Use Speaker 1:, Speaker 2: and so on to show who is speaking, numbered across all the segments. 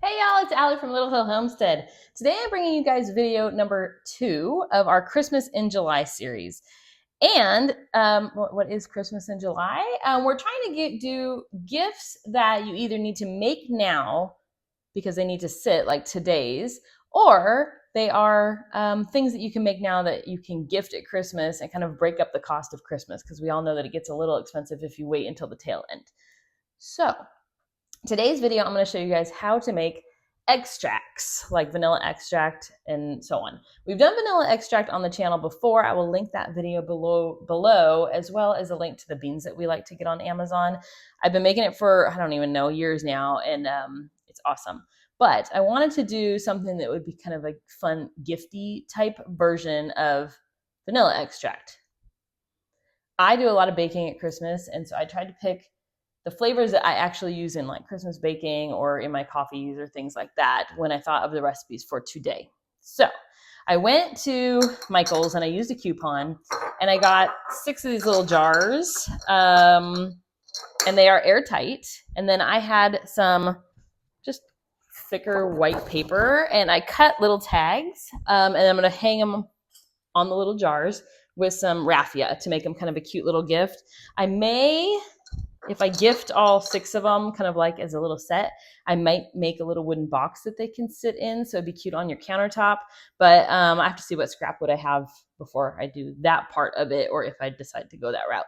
Speaker 1: Hey y'all, it's Allie from Little Hill Homestead. Today I'm bringing you guys video number 2 of our Christmas in July series. And what is Christmas in July? We're trying to do gifts that you either need to make now because they need to sit like today's, or they are things that you can make now that you can gift at Christmas and kind of break up the cost of Christmas because we all know that it gets a little expensive if you wait until the tail end. So today's video, I'm going to show you guys how to make extracts like vanilla extract and so on. We've done vanilla extract on the channel before. I will link that video below as well as a link to the beans that we like to get on Amazon. I've been making it for, I don't even know, years now, and it's awesome. But I wanted to do something that would be kind of a fun gifty type version of vanilla extract. I do a lot of baking at Christmas, and so I tried to pick the flavors that I actually use in like Christmas baking or in my coffees or things like that when I thought of the recipes for today. So I went to Michael's and I used a coupon and I got 6 of these little jars, and they are airtight. And then I had some just thicker white paper and I cut little tags, and I'm going to hang them on the little jars with some raffia to make them kind of a cute little gift. I may, if I gift all 6 of them kind of like as a little set, I might make a little wooden box that they can sit in, so it'd be cute on your countertop. But I have to see what scrap wood I have before I do that part of it, or if I decide to go that route.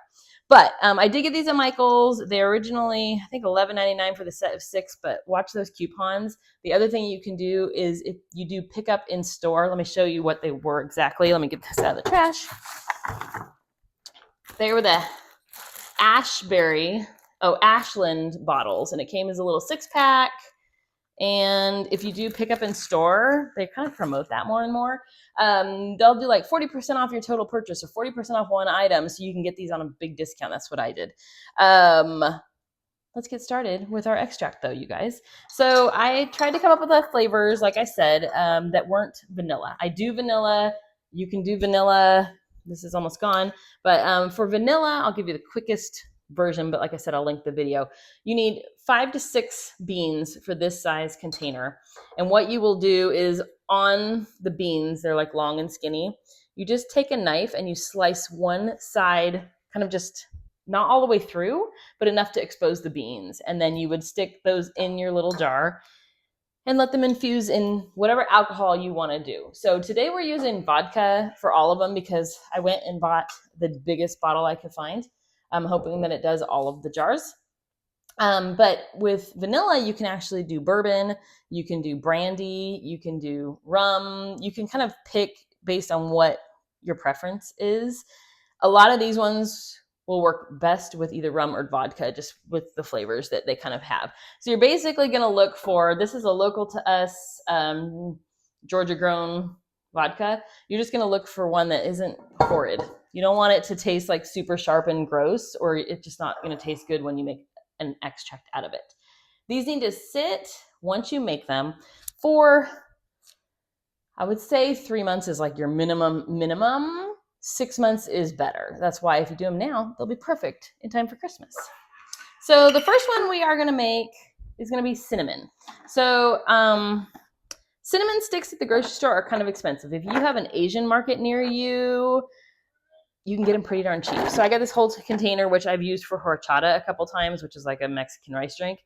Speaker 1: But I did get these at Michael's. They're originally, I think, $11.99 for the set of 6, but watch those coupons. The other thing you can do is if you do pick up in store, let me show you what they were exactly. Let me get this out of the trash. They were the Ashland bottles, and it came as a little 6-pack. And if you do pick up in store, they kind of promote that more and more. They'll do like 40% off your total purchase or 40% off one item, so you can get these on a big discount. That's what I did. Let's get started with our extract though, you guys. So I tried to come up with the flavors, like I said, that weren't vanilla. I do vanilla. You can do vanilla. This is almost gone. But for vanilla, I'll give you the quickest version, but like I said, I'll link the video. You need 5 to 6 beans for this size container. And what you will do is on the beans, they're like long and skinny, you just take a knife and you slice one side, kind of just not all the way through, but enough to expose the beans. And then you would stick those in your little jar and let them infuse in whatever alcohol you want to do. So today we're using vodka for all of them because I went and bought the biggest bottle I could find. I'm hoping that it does all of the jars. But with vanilla, you can actually do bourbon, you can do brandy, you can do rum. You can kind of pick based on what your preference is. A lot of these ones will work best with either rum or vodka, just with the flavors that they kind of have. So you're basically going to look for, this is a local to us, Georgia grown vodka. You're just going to look for one that isn't horrid. You don't want it to taste like super sharp and gross, or it's just not going to taste good when you make an extract out of it. These need to sit, once you make them, for, I would say 3 months is like your minimum. 6 months is better. That's why if you do them now, they'll be perfect in time for Christmas. So the first one we are going to make is going to be cinnamon. So cinnamon sticks at the grocery store are kind of expensive. If you have an Asian market near you, you can get them pretty darn cheap. So I got this whole container, which I've used for horchata a couple times, which is like a Mexican rice drink.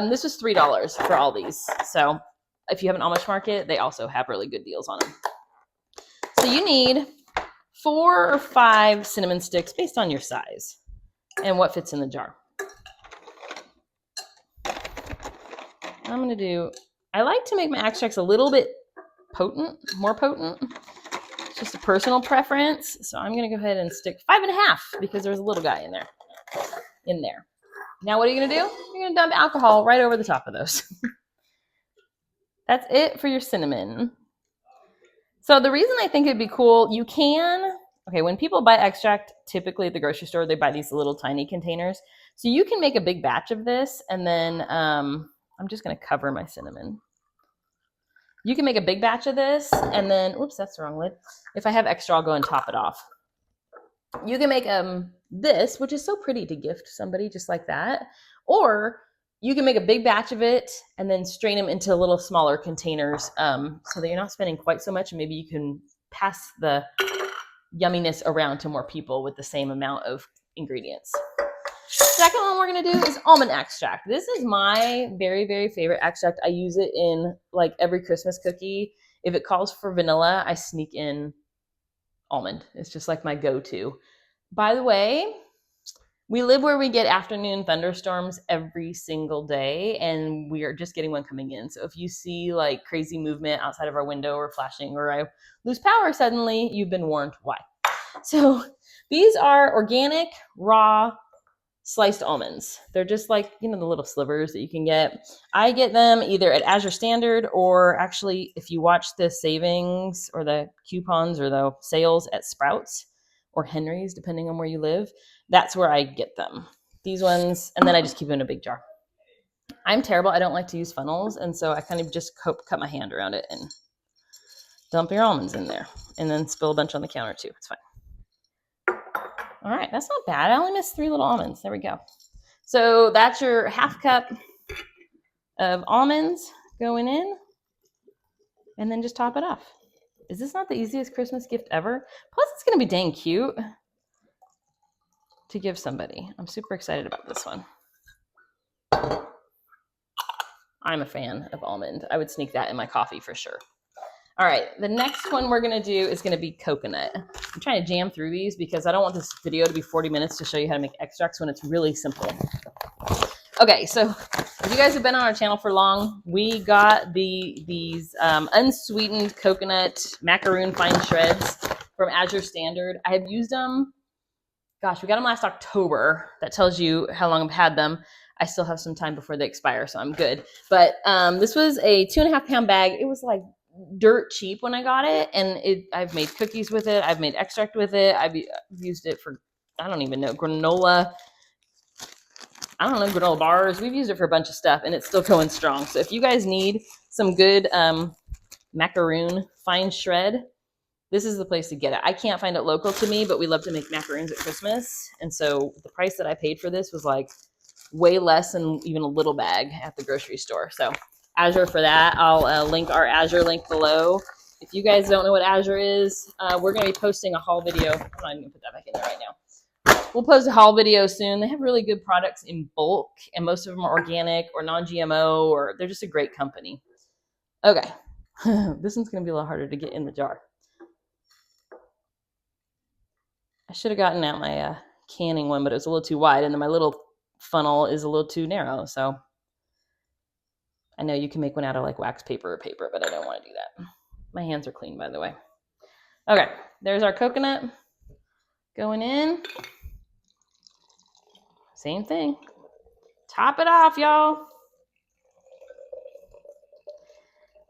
Speaker 1: This was $3 for all these. So if you have an Amish market, they also have really good deals on them. So you need 4 or 5 cinnamon sticks based on your size and what fits in the jar. I'm going to do, I like to make my extracts a little bit more potent. It's just a personal preference. So I'm going to go ahead and stick 5.5 because there's a little guy in there. Now what are you going to do? You're going to dump alcohol right over the top of those. That's it for your cinnamon. So the reason I think it'd be cool, when people buy extract, typically at the grocery store, they buy these little tiny containers. So you can make a big batch of this, and then I'm just going to cover my cinnamon. You can make a big batch of this, and then, oops, that's the wrong lid. If I have extra, I'll go and top it off. You can make this, which is so pretty to gift somebody just like that. Or you can make a big batch of it and then strain them into little smaller containers, so that you're not spending quite so much. And maybe you can pass the yumminess around to more people with the same amount of ingredients. Second one we're going to do is almond extract. This is my very, very favorite extract. I use it in like every Christmas cookie. If it calls for vanilla, I sneak in almond. It's just like my go-to. By the way, we live where we get afternoon thunderstorms every single day, and we are just getting one coming in. So if you see like crazy movement outside of our window or flashing, or I lose power suddenly, you've been warned why. So these are organic, raw, sliced almonds. They're just like, the little slivers that you can get. I get them either at Azure Standard, or actually if you watch the savings or the coupons or the sales at Sprouts or Henry's, depending on where you live, that's where I get them. These ones, and then I just keep them in a big jar. I'm terrible. I don't like to use funnels, and so I kind of just cut my hand around it and dump your almonds in there, and then spill a bunch on the counter too. It's fine. All right, that's not bad. I only missed 3 little almonds. There we go. So that's your half cup of almonds going in, and then just top it off. Is this not the easiest Christmas gift ever? Plus, it's going to be dang cute to give somebody. I'm super excited about this one. I'm a fan of almond. I would sneak that in my coffee for sure. All right, the next one we're going to do is going to be coconut. I'm trying to jam through these because I don't want this video to be 40 minutes to show you how to make extracts when it's really simple. Okay, so if you guys have been on our channel for long, we got these unsweetened coconut macaroon fine shreds from Azure Standard. I have used them. Gosh, we got them last October. That tells you how long I've had them. I still have some time before they expire, so I'm good. But this was a 2.5 pound bag. It was like dirt cheap when I got it, and I've made cookies with it. I've made extract with it. I've used it for, I don't even know, granola. I don't know, granola bars. We've used it for a bunch of stuff, and it's still going strong. So if you guys need some good macaroon fine shred, this is the place to get it. I can't find it local to me, but we love to make macaroons at Christmas. And so the price that I paid for this was like way less than even a little bag at the grocery store. So Azure for that. I'll link our Azure link below. If you guys don't know what Azure is, we're going to be posting a haul video. I'm not even going to put that back in there right now. We'll post a haul video soon. They have really good products in bulk, and most of them are organic or non-GMO, or they're just a great company. Okay. This one's going to be a little harder to get in the jar. I should have gotten out my canning one, but it was a little too wide, and then my little funnel is a little too narrow. So I know you can make one out of like wax paper or paper, but I don't want to do that. My hands are clean, by the way. Okay, there's our coconut going in. Same thing. Top it off, y'all.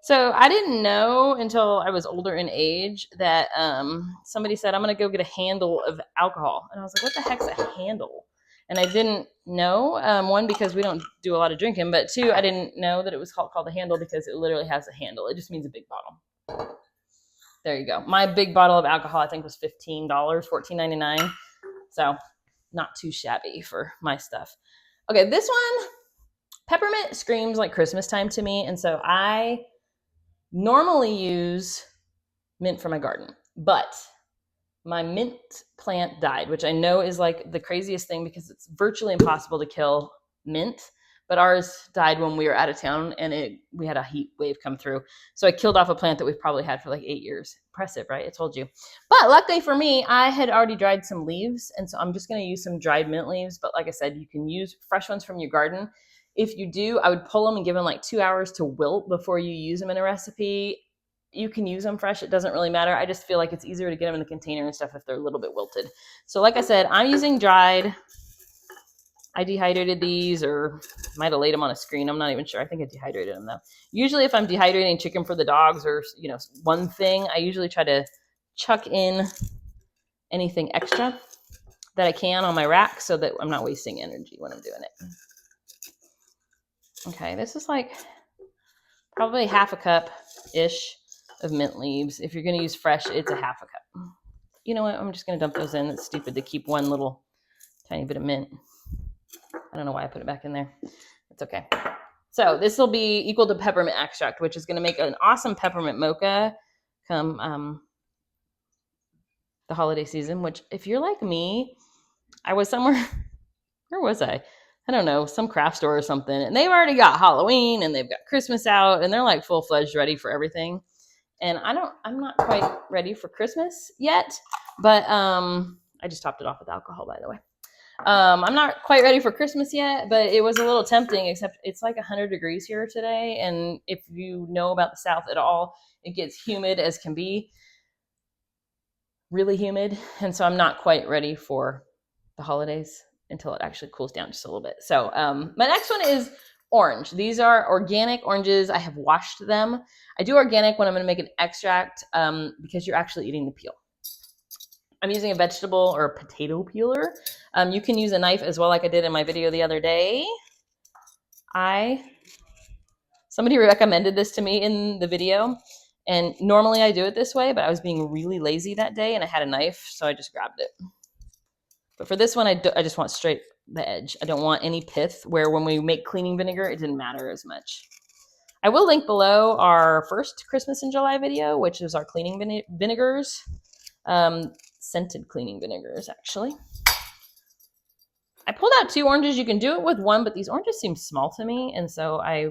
Speaker 1: So I didn't know until I was older in age that somebody said, I'm going to go get a handle of alcohol. And I was like, what the heck's a handle? And I didn't know, one, because we don't do a lot of drinking, but two, I didn't know that it was called a handle because it literally has a handle. It just means a big bottle. There you go. My big bottle of alcohol, I think, was $15, $14.99. So not too shabby for my stuff. Okay, this one, peppermint screams like Christmas time to me. And so I normally use mint from my garden, but my mint plant died, which I know is like the craziest thing because it's virtually impossible to kill mint. But ours died when we were out of town, and we had a heat wave come through. So I killed off a plant that we've probably had for like 8 years. Impressive, right? I told you. But luckily for me, I had already dried some leaves, and so I'm just going to use some dried mint leaves. But like I said, you can use fresh ones from your garden. If you do, I would pull them and give them like 2 hours to wilt before you use them in a recipe. You can use them fresh. It doesn't really matter. I just feel like it's easier to get them in the container and stuff if they're a little bit wilted. So like I said, I'm using dried. I dehydrated these, or might have laid them on a screen. I'm not even sure. I think I dehydrated them though. Usually if I'm dehydrating chicken for the dogs or, one thing, I usually try to chuck in anything extra that I can on my rack so that I'm not wasting energy when I'm doing it. Okay, this is like probably half a cup-ish of mint leaves. If you're going to use fresh, it's a half a cup. You know what? I'm just going to dump those in. It's stupid to keep one little tiny bit of mint. I don't know why I put it back in there. It's okay. So this will be equal to peppermint extract, which is going to make an awesome peppermint mocha come the holiday season. Which, if you're like me, I was somewhere. Where was I? I don't know, some craft store or something, and they've already got Halloween and they've got Christmas out, and they're like full fledged ready for everything. And I'm not quite ready for Christmas yet, but I just topped it off with alcohol, by the way. I'm not quite ready for Christmas yet, but it was a little tempting, except it's like 100 degrees here today. And if you know about the South at all, it gets humid as can be, really humid. And so I'm not quite ready for the holidays until it actually cools down just a little bit. So my next one is orange. These are organic oranges. I have washed them. I do organic when I'm going to make an extract because you're actually eating the peel. I'm using a vegetable or a potato peeler. You can use a knife as well, like I did in my video the other day. Somebody recommended this to me in the video, and normally I do it this way, but I was being really lazy that day and I had a knife, so I just grabbed it. But for this one, I just want straight the edge. I don't want any pith, where when we make cleaning vinegar, it didn't matter as much. I will link below our first Christmas in July video, which is our cleaning vinegars. Scented cleaning vinegars, actually. I pulled out 2 oranges. You can do it with 1, but these oranges seem small to me, and so I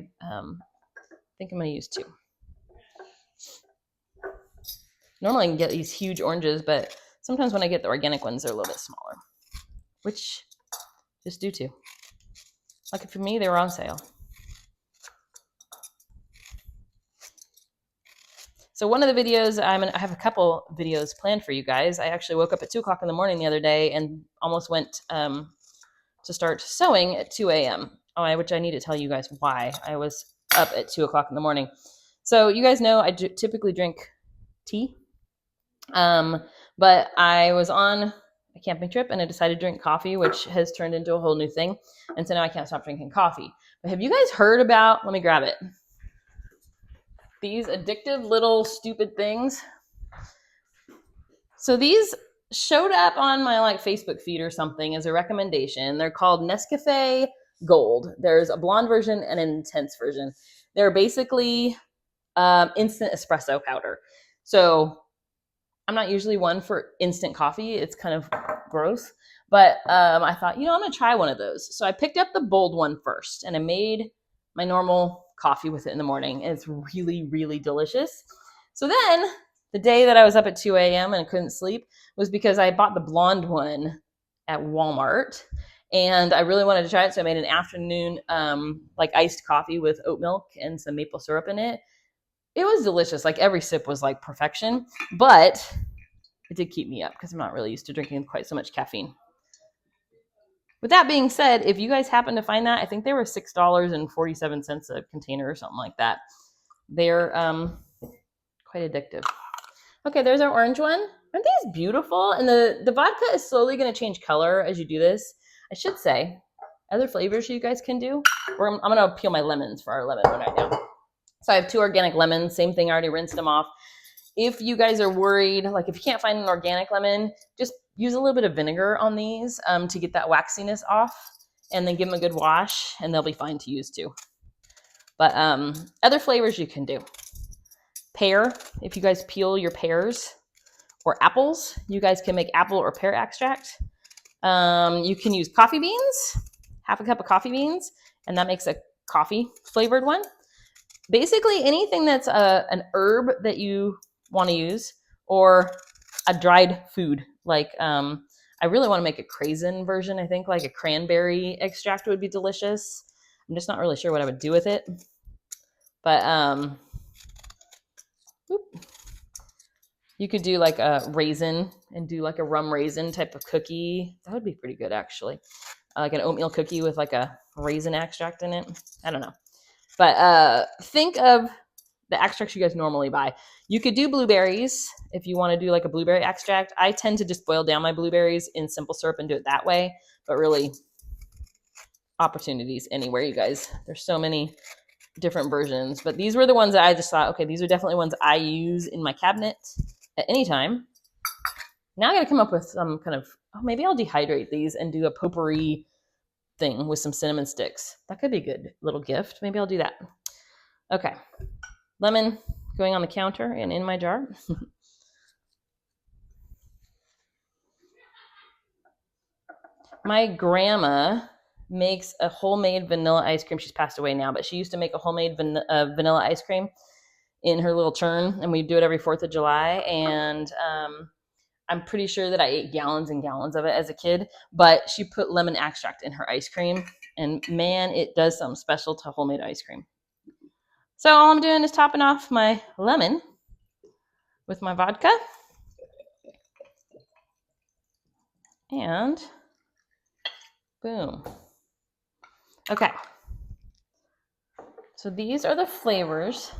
Speaker 1: think I'm going to use 2. Normally I can get these huge oranges, but sometimes when I get the organic ones, they're a little bit smaller, which just do 2. Like for me, they were on sale. So one of the videos, I have a couple videos planned for you guys. I actually woke up at 2 o'clock in the morning the other day and almost went to start sewing at 2 a.m., which I need to tell you guys why I was up at 2 o'clock in the morning. So you guys know I typically drink tea, but I was on a camping trip and I decided to drink coffee, which has turned into a whole new thing. And so now I can't stop drinking coffee. But have you guys heard about, let me grab it, these addictive little stupid things? So these showed up on my Facebook feed or something as a recommendation. They're called Nescafe Gold. There's a blonde version and an intense version. They're basically instant espresso powder. So I'm not usually one for instant coffee. It's kind of gross. But I thought, I'm going to try one of those. So I picked up the bold one first, and I made my normal coffee with it in the morning. And it's really, really delicious. So then the day that I was up at 2 a.m. and couldn't sleep was because I bought the blonde one at Walmart. And I really wanted to try it. So I made an afternoon iced coffee with oat milk and some maple syrup in it. It was delicious. Every sip was like perfection, but it did keep me up because I'm not really used to drinking quite so much caffeine. With that being said, if you guys happen to find that, I think they were $6.47 a container or something like that. They're quite addictive. Okay, there's our orange one. Aren't these beautiful? And the vodka is slowly going to change color as you do this. I should say, other flavors you guys can do. I'm going to peel my lemons for our lemon one right now. So I have 2 organic lemons. Same thing, I already rinsed them off. If you guys are worried, if you can't find an organic lemon, just use a little bit of vinegar on these to get that waxiness off, and then give them a good wash, and they'll be fine to use too. But other flavors you can do. Pear, if you guys peel your pears, or apples, you guys can make apple or pear extract. You can use coffee beans, half a cup of coffee beans, and that makes a coffee flavored one. Basically anything that's an herb that you want to use, or a dried food. I really want to make a craisin version. I think a cranberry extract would be delicious. I'm just not really sure what I would do with it. But you could do a raisin and do a rum raisin type of cookie. That would be pretty good, actually. Like an oatmeal cookie with a raisin extract in it. I don't know. But think of the extracts you guys normally buy. You could do blueberries if you want to do a blueberry extract. I tend to just boil down my blueberries in simple syrup and do it that way. But really, opportunities anywhere, you guys. There's so many different versions. But these were the ones that I just thought, okay, these are definitely ones I use in my cabinet at any time. Now I got to come up with some kind of, maybe I'll dehydrate these and do a potpourri thing with some cinnamon sticks. That could be a good little gift. Maybe I'll do that. Okay. Lemon going on the counter and in my jar. My grandma makes a homemade vanilla ice cream. She's passed away now, but she used to make a homemade vanilla ice cream in her little churn, and we do it every 4th of July. And I'm pretty sure that I ate gallons and gallons of it as a kid, but she put lemon extract in her ice cream, and man, it does something special to homemade ice cream. So all I'm doing is topping off my lemon with my vodka. And boom. Okay. So these are the flavors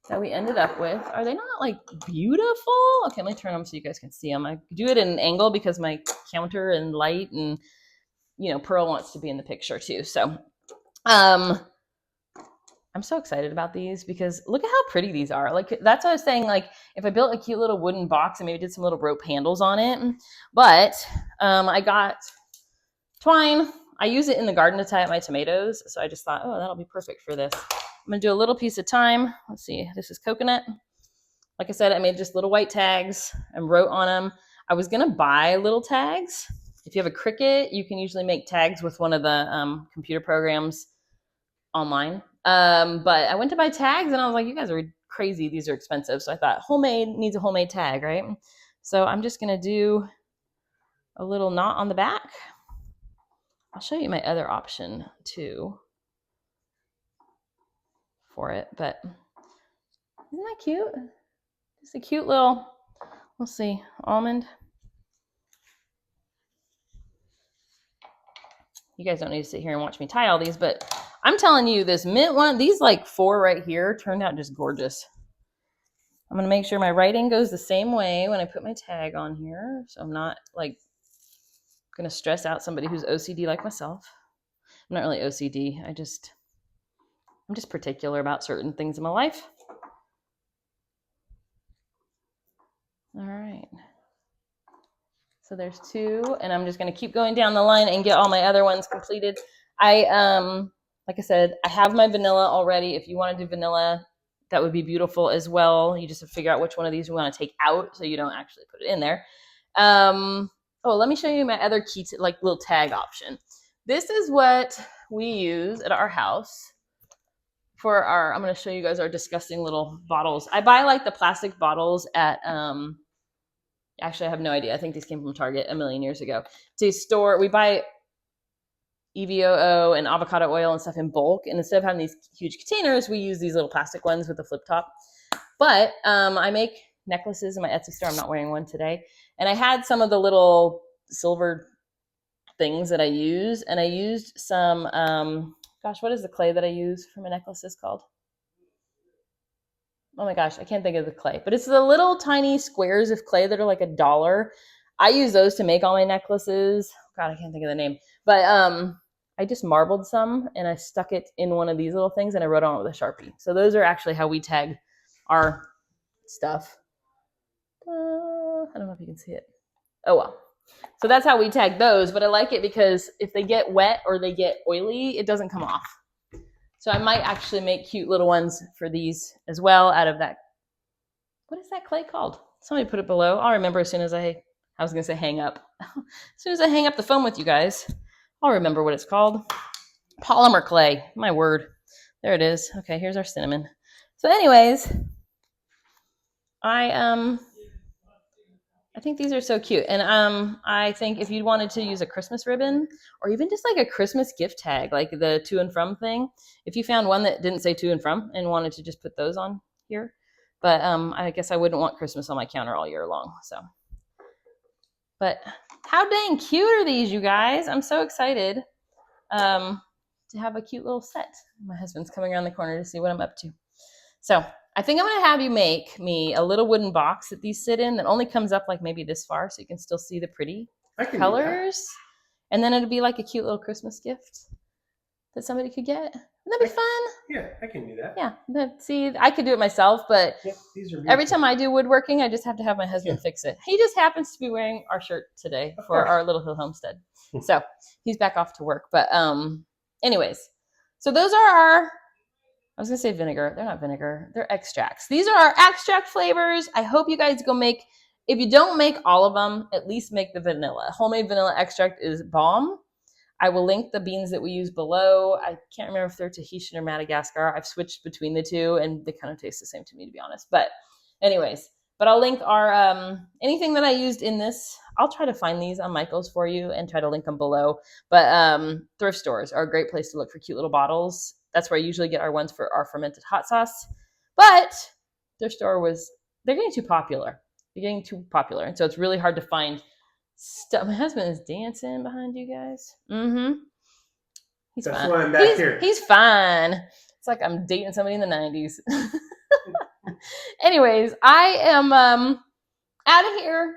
Speaker 1: that we ended up with. Are they not like beautiful? Okay, let me turn them so you guys can see them. I do it at an angle because my counter and light and, you know, Pearl wants to be in the picture too. So I'm so excited about these because look at how pretty these are. Like, that's what I was saying. Like, if I built a cute little wooden box and maybe did some little rope handles on it, but I got twine. I use it in the garden to tie up my tomatoes. So I just thought, oh, that'll be perfect for this. I'm going to do a little piece of thyme. Let's see. This is coconut. Like I said, I made just little white tags and wrote on them. I was going to buy little tags. If you have a Cricut, you can usually make tags with one of the computer programs online. But I went to buy tags and I was like, you guys are crazy. These are expensive. So I thought homemade needs a homemade tag, right? So I'm just going to do a little knot on the back. I'll show you my other option too for it, but isn't that cute? Just a cute little, let's see, almond. You guys don't need to sit here and watch me tie all these, but I'm telling you, this mint one, these like 4 right here turned out just gorgeous. I'm going to make sure my writing goes the same way when I put my tag on here. So I'm not like going to stress out somebody who's OCD like myself. I'm not really OCD. I'm just particular about certain things in my life. All right. So there's 2, and I'm just going to keep going down the line and get all my other ones completed. Like I said, I have my vanilla already. If you want to do vanilla, that would be beautiful as well. You just have to figure out which one of these you want to take out so you don't actually put it in there. Let me show you my other key, like little tag option. This is what we use at our house for our, I'm going to show you guys our disgusting little bottles. I buy like the plastic bottles at, actually I have no idea. I think these came from Target a million years ago. To store, we buy EVOO and avocado oil and stuff in bulk. And instead of having these huge containers, we use these little plastic ones with the flip top. But I make necklaces in my Etsy store. I'm not wearing one today. And I had some of the little silver things that I use. And I used some, what is the clay that I use for my necklaces called? Oh my gosh, I can't think of the clay. But it's the little tiny squares of clay that are like $1. I use those to make all my necklaces. God, I can't think of the name. But I just marbled some and I stuck it in one of these little things and I wrote on it with a Sharpie. So those are actually how we tag our stuff. I don't know if you can see it. Oh well. So that's how we tag those, but I like it because if they get wet or they get oily, it doesn't come off. So I might actually make cute little ones for these as well out of that. What is that clay called? Somebody put it below. I'll remember as soon as I was going to say hang up. As soon as I hang up the phone with you guys, I'll remember what it's called. Polymer clay. My word. There it is. Okay, here's our cinnamon. So anyways, I think these are so cute. And I think if you wanted to use a Christmas ribbon or even just like a Christmas gift tag, like the to and from thing, if you found one that didn't say to and from and wanted to just put those on here. But I guess I wouldn't want Christmas on my counter all year long. So, but how dang cute are these, you guys? I'm so excited to have a cute little set. My husband's coming around the corner to see what I'm up to. So I think I'm going to have you make me a little wooden box that these sit in that only comes up like maybe this far so you can still see the pretty colors. And then it'll be like a cute little Christmas gift that somebody could get. Wouldn't that be fun?
Speaker 2: Yeah, I can do that.
Speaker 1: Yeah. See, I could do it myself, but
Speaker 2: these are
Speaker 1: every time I do woodworking, I just have to have my husband fix it. He just happens to be wearing our shirt today for our Little Hill Homestead. So he's back off to work. But anyways, so those are our, I was gonna say vinegar. They're not vinegar. They're extracts. These are our extract flavors. I hope you guys go make, if you don't make all of them, at least make the vanilla. Homemade vanilla extract is bomb. I will link the beans that we use below. I can't remember if they're Tahitian or Madagascar. I've switched between the two and they kind of taste the same to me, to be honest. But anyways, but I'll link our, anything that I used in this. I'll try to find these on Michael's for you and try to link them below. But thrift stores are a great place to look for cute little bottles. That's where I usually get our ones for our fermented hot sauce. But thrift store they're getting too popular. They're getting too popular. And so it's really hard to find stuff. My husband is dancing behind you guys. Mm-hmm. He's
Speaker 2: That's
Speaker 1: fine.
Speaker 2: why I'm back here.
Speaker 1: He's fine. It's like I'm dating somebody in the 90s. Anyways, I am out of here.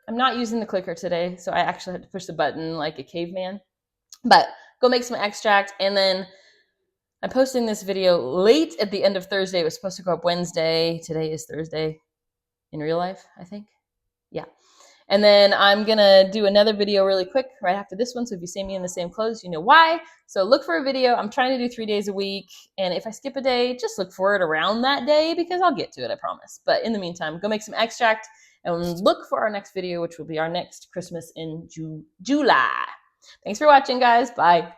Speaker 1: I'm not using the clicker today, so I actually had to push the button like a caveman. But go make some extract, and then I'm posting this video late at the end of Thursday. It was supposed to go up Wednesday. Today is Thursday in real life, I think. Yeah. And then I'm going to do another video really quick right after this one. So if you see me in the same clothes, you know why. So look for a video. I'm trying to do 3 days a week. And if I skip a day, just look for it around that day because I'll get to it, I promise. But in the meantime, go make some extract and look for our next video, which will be our next Christmas in July. Thanks for watching, guys. Bye.